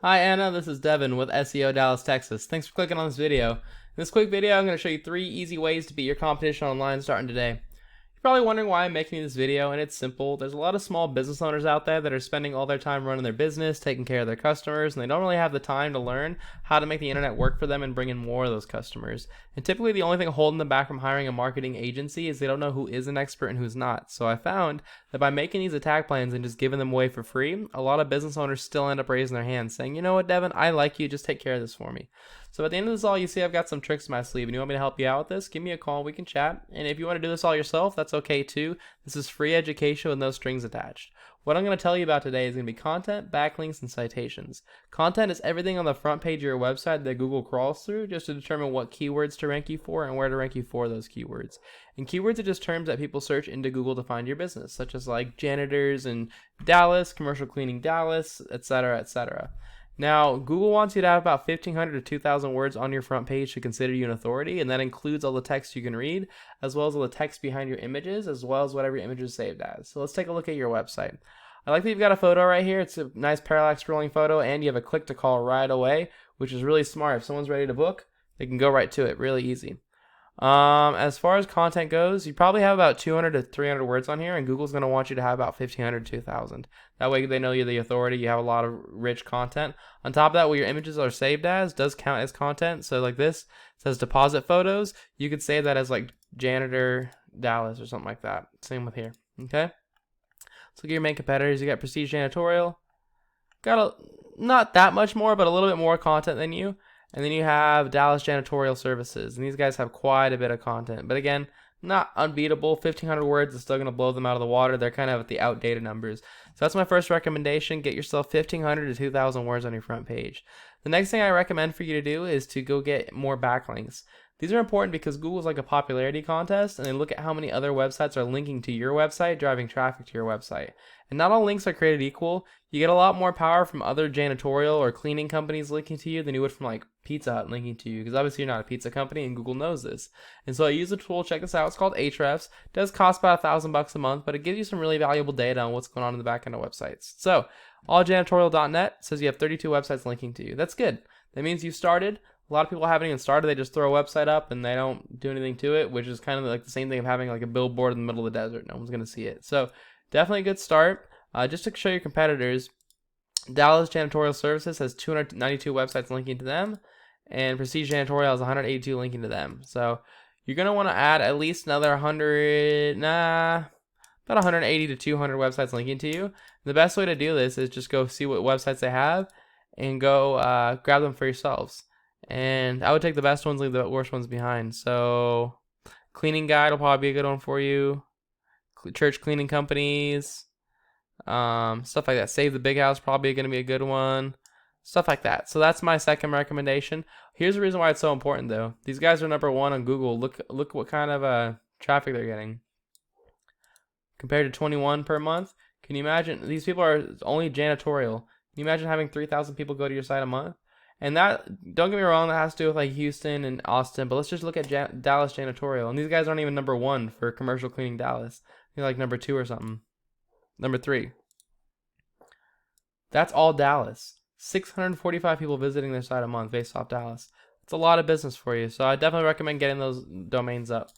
Hi Anna, this is Devin with SEO Dallas, Texas. Thanks for clicking on this video. In this quick video, I'm going to show you 3 easy ways to beat your competition online starting today. You're probably wondering why I'm making this video, and it's simple. There's a lot of small business owners out there that are spending all their time running their business, taking care of their customers, and they don't really have the time to learn how to make the internet work for them and bring in more of those customers. And typically the only thing holding them back from hiring a marketing agency is they don't know who is an expert and who's not. So I found that by making these attack plans and just giving them away for free, a lot of business owners still end up raising their hands saying, you know what, Devin, I like you, just take care of this for me. So at the end of this all, you see I've got some tricks in my sleeve, and you want me to help you out with this, give me a call, we can chat. And if you want to do this all yourself, that's okay too. This is free education with no strings attached. What I'm going to tell you about today is going to be content, backlinks, and citations. Content is everything on the front page of your website that Google crawls through just to determine what keywords to rank you for and where to rank you for those keywords. And keywords are just terms that people search into Google to find your business, such as like janitors in Dallas, commercial cleaning Dallas, etc., etc. Now, Google wants you to have about 1,500 to 2,000 words on your front page to consider you an authority, and that includes all the text you can read, as well as all the text behind your images, as well as whatever your image is saved as. So let's take a look at your website. I like that you've got a photo right here. It's a nice parallax scrolling photo, and you have a click to call right away, which is really smart. If someone's ready to book, they can go right to it, really easy. As far as content goes, you probably have about 200 to 300 words on here, and Google's going to want you to have about 1,500 to 2,000. That way they know you're the authority, you have a lot of rich content. On top of that, what your images are saved as does count as content. So like this says deposit photos, you could save that as like janitor Dallas or something like that. Same with here, okay? So look at your main competitors. You got Prestige Janitorial. Not that much more, but a little bit more content than you. And then you have Dallas Janitorial Services, and these guys have quite a bit of content. But again, not unbeatable. 1,500 words is still going to blow them out of the water. They're kind of at the outdated numbers. So that's my first recommendation. Get yourself 1,500 to 2,000 words on your front page. The next thing I recommend for you to do is to go get more backlinks. These are important because Google's like a popularity contest, and they look at how many other websites are linking to your website, driving traffic to your website. And not all links are created equal. You get a lot more power from other janitorial or cleaning companies linking to you than you would from like Pizza Hut linking to you, because obviously you're not a pizza company and Google knows this. And so I use a tool, check this out, it's called Ahrefs. It does cost about $1,000 a month, but it gives you some really valuable data on what's going on in the back end of websites. So alljanitorial.net says you have 32 websites linking to you. That's good. That means you started. A lot of people haven't even started. They just throw a website up and they don't do anything to it, which is kind of like the same thing of having like a billboard in the middle of the desert. No one's going to see it. So definitely a good start. Just to show your competitors, Dallas Janitorial Services has 292 websites linking to them, and Prestige Janitorial has 182 linking to them. So you're going to want to add at least another about 180 to 200 websites linking to you. The best way to do this is just go see what websites they have and go grab them for yourselves. And I would take the best ones, leave the worst ones behind. So cleaning guide will probably be a good one for you. Church cleaning companies, stuff like that. Save the Big House, probably going to be a good one. Stuff like that. So that's my second recommendation. Here's the reason why it's so important, though. These guys are number 1 on Google. Look what kind of traffic they're getting compared to 21 per month. Can you imagine? These people are only janitorial. Can you imagine having 3,000 people go to your site a month? And that, don't get me wrong, that has to do with like Houston and Austin, but let's just look at Dallas Janitorial. And these guys aren't even number 1 for commercial cleaning Dallas. They're like number 2 or something. Number 3. That's all Dallas. 645 people visiting their site a month based off Dallas. It's a lot of business for you, so I definitely recommend getting those domains up.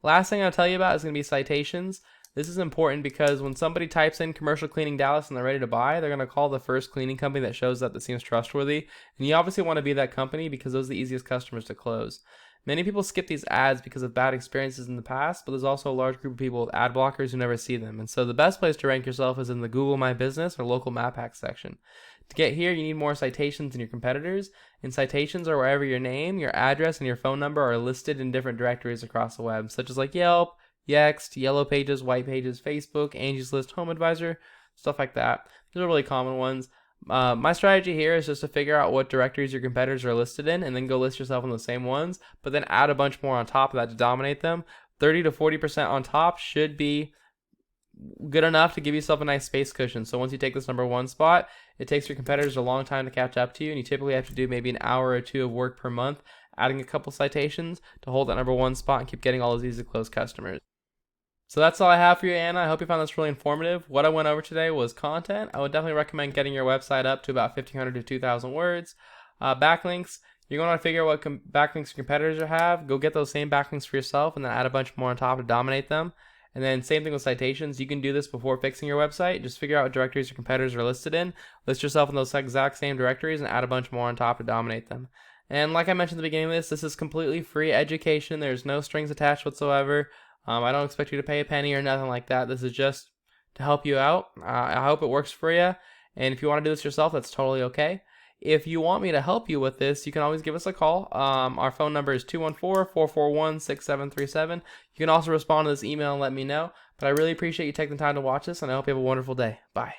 Last thing I'll tell you about is going to be citations. This is important because when somebody types in commercial cleaning Dallas and they're ready to buy, they're going to call the first cleaning company that shows up that seems trustworthy. And you obviously want to be that company because those are the easiest customers to close. Many people skip these ads because of bad experiences in the past, but there's also a large group of people with ad blockers who never see them. And so the best place to rank yourself is in the Google My Business or local map hack section. To get here, you need more citations than your competitors. And citations are wherever your name, your address, and your phone number are listed in different directories across the web, such as like Yelp, Yext, Yellow Pages, White Pages, Facebook, Angie's List, Home Advisor, stuff like that. Those are really common ones. My strategy here is just to figure out what directories your competitors are listed in and then go list yourself on the same ones, but then add a bunch more on top of that to dominate them. 30 to 40% on top should be good enough to give yourself a nice space cushion. So once you take this number 1 spot, it takes your competitors a long time to catch up to you, and you typically have to do maybe an hour or 2 of work per month, adding a couple citations to hold that number 1 spot and keep getting all those easy to close customers. So that's all I have for you, Anna. I hope you found this really informative. What I went over today was content. I would definitely recommend getting your website up to about 1,500 to 2,000 words. Backlinks. You're going to want to figure out what backlinks your competitors have. Go get those same backlinks for yourself and then add a bunch more on top to dominate them. And then same thing with citations. You can do this before fixing your website. Just figure out what directories your competitors are listed in. List yourself in those exact same directories and add a bunch more on top to dominate them. And like I mentioned at the beginning of this is completely free education. There's no strings attached whatsoever. I don't expect you to pay a penny or nothing like that. This is just to help you out. I hope it works for you. And if you want to do this yourself, that's totally okay. If you want me to help you with this, you can always give us a call. Our phone number is 214-441-6737. You can also respond to this email and let me know. But I really appreciate you taking the time to watch this, and I hope you have a wonderful day. Bye.